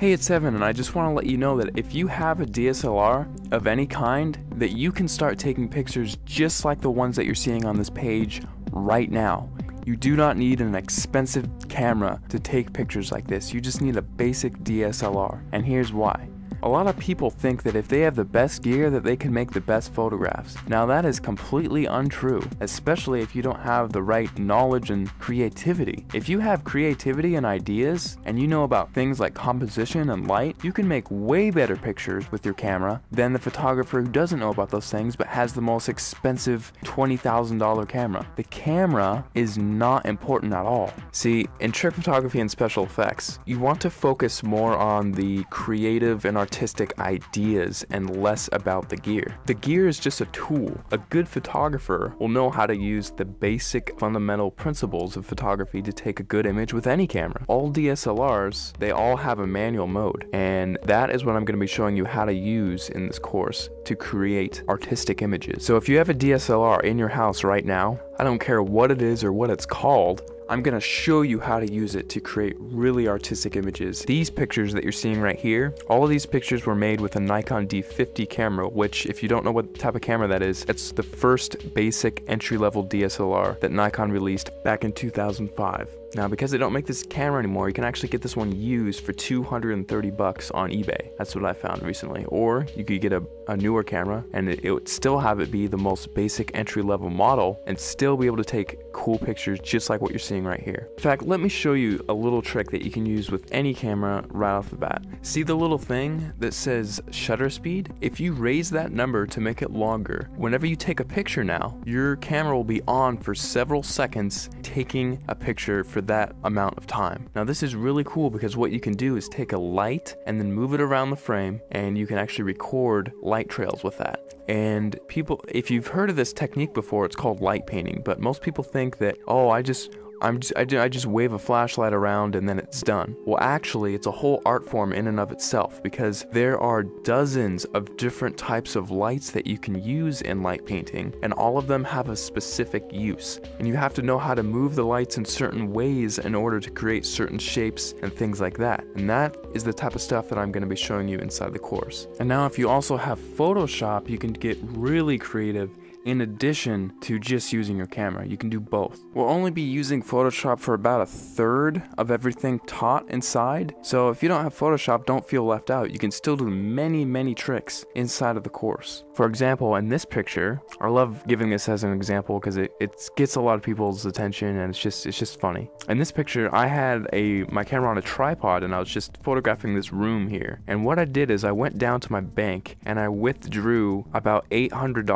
Hey, it's Evan, and I just want to let you know that if you have a DSLR of any kind, that you can start taking pictures just like the ones that you're seeing on this page right now. You do not need an expensive camera to take pictures like this. You just need a basic DSLR, and here's why. A lot of people think that if they have the best gear that they can make the best photographs. Now that is completely untrue, especially if you don't have the right knowledge and creativity. If you have creativity and ideas, and you know about things like composition and light, you can make way better pictures with your camera than the photographer who doesn't know about those things but has the most expensive $20,000 camera. The camera is not important at all. See, in trick photography and special effects, you want to focus more on the creative and artistic ideas and less about the gear. The gear is just a tool. A good photographer will know how to use the basic fundamental principles of photography to take a good image with any camera. All DSLRs, they all have a manual mode, and that is what I'm going to be showing you how to use in this course to create artistic images. So if you have a DSLR in your house right now, I don't care what it is or what it's called, I'm going to show you how to use it to create really artistic images. These pictures that you're seeing right here, all of these pictures were made with a Nikon D50 camera, which if you don't know what type of camera that is, it's the first basic entry-level DSLR that Nikon released back in 2005. Now, because they don't make this camera anymore, you can actually get this one used for $230 on eBay. That's what I found recently. Or you could get a newer camera and it would still have it be the most basic entry-level model and still be able to take cool pictures just like what you're seeing right here. In fact, let me show you a little trick that you can use with any camera right off the bat. See the little thing that says shutter speed? If you raise that number to make it longer, whenever you take a picture now, your camera will be on for several seconds taking a picture for that amount of time. Now this is really cool because what you can do is take a light and then move it around the frame, and you can actually record light trails with that. And people, if you've heard of this technique before, it's called light painting, but most people think that, oh, I just wave a flashlight around and then it's done. Well, actually, it's a whole art form in and of itself, because there are dozens of different types of lights that you can use in light painting, and all of them have a specific use. And you have to know how to move the lights in certain ways in order to create certain shapes and things like that. And that is the type of stuff that I'm going to be showing you inside the course. And now if you also have Photoshop, you can get really creative. In addition to just using your camera, you can do both. We'll only be using Photoshop for about a third of everything taught inside, so if you don't have Photoshop, don't feel left out. You can still do many tricks inside of the course. For example, in this picture, I love giving this as an example because it gets a lot of people's attention and it's just funny. In this picture, I had my camera on a tripod and I was just photographing this room here. And what I did is I went down to my bank and I withdrew about $800,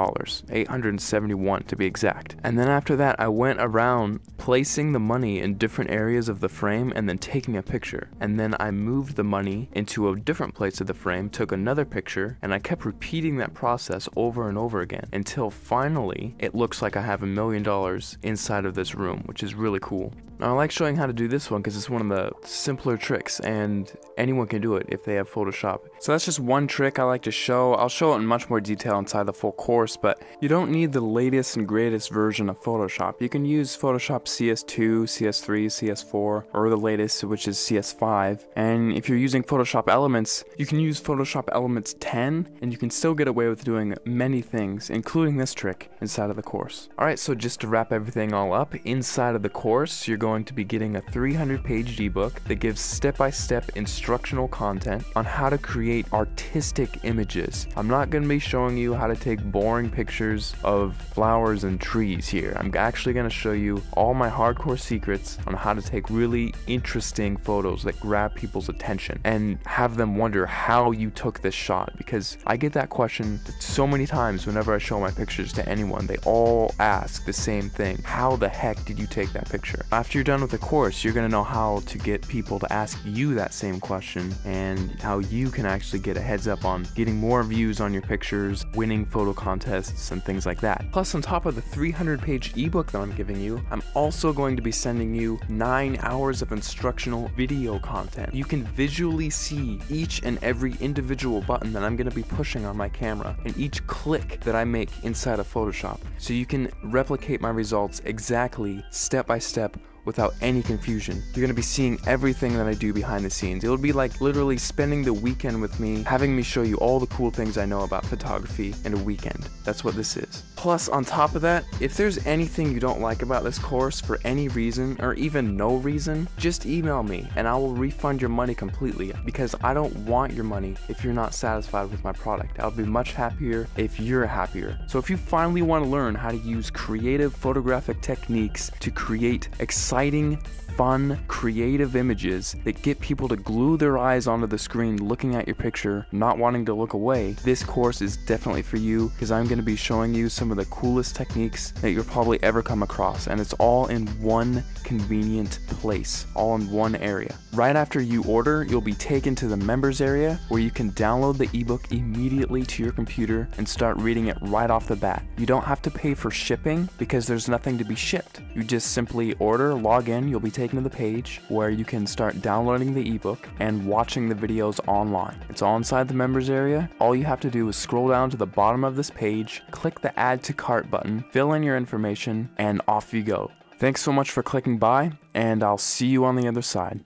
$871 to be exact. And then after that, I went around placing the money in different areas of the frame and then taking a picture. And then I moved the money into a different place of the frame, took another picture, and I kept repeating that process over and over again until finally it looks like I have $1 million inside of this room, which is really cool. Now I like showing how to do this one because it's one of the simpler tricks and anyone can do it if they have Photoshop. So that's just one trick I like to show. I'll show it in much more detail inside the full course, but you don't need the latest and greatest version of Photoshop. You can use Photoshop CS2, CS3, CS4, or the latest, which is CS5. And if you're using Photoshop Elements, you can use Photoshop Elements 10 and you can still get away with doing many things, including this trick inside of the course. Alright, so just to wrap everything all up, inside of the course, you're going to be getting a 300-page ebook that gives step-by-step instructional content on how to create artistic images. I'm not going to be showing you how to take boring pictures of flowers and trees here. I'm actually going to show you all my hardcore secrets on how to take really interesting photos that grab people's attention and have them wonder how you took this shot, because I get that question so many times whenever I show my pictures to anyone. They all ask the same thing: how the heck did you take that picture? After you're done with the course, you're going to know how to get people to ask you that same question and how you can actually get a heads up on getting more views on your pictures, winning photo contests, and things like that. Plus, on top of the 300-page ebook that I'm giving you, I'm also going to be sending you 9 hours of instructional video content. You can visually see each and every individual button that I'm going to be pushing on my camera and each click that I make inside of Photoshop, so you can replicate my results exactly step by step without any confusion. You're gonna be seeing everything that I do behind the scenes. It'll be like literally spending the weekend with me, having me show you all the cool things I know about photography in a weekend. That's what this is. Plus, on top of that, if there's anything you don't like about this course for any reason, or even no reason, just email me and I will refund your money completely, because I don't want your money if you're not satisfied with my product. I'll be much happier if you're happier. So if you finally want to learn how to use creative photographic techniques to create exciting, fun, creative images that get people to glue their eyes onto the screen looking at your picture, not wanting to look away, this course is definitely for you, because I'm going to be showing you some of the coolest techniques that you'll probably ever come across, and it's all in one convenient place, all in one area. Right after you order, you'll be taken to the members area where you can download the ebook immediately to your computer and start reading it right off the bat. You don't have to pay for shipping because there's nothing to be shipped. You just simply order, log in, you'll be taken to the page where you can start downloading the ebook and watching the videos online. It's all inside the members area. All you have to do is scroll down to the bottom of this page, click the add to cart button, fill in your information, and off you go. Thanks so much for clicking by, and I'll see you on the other side.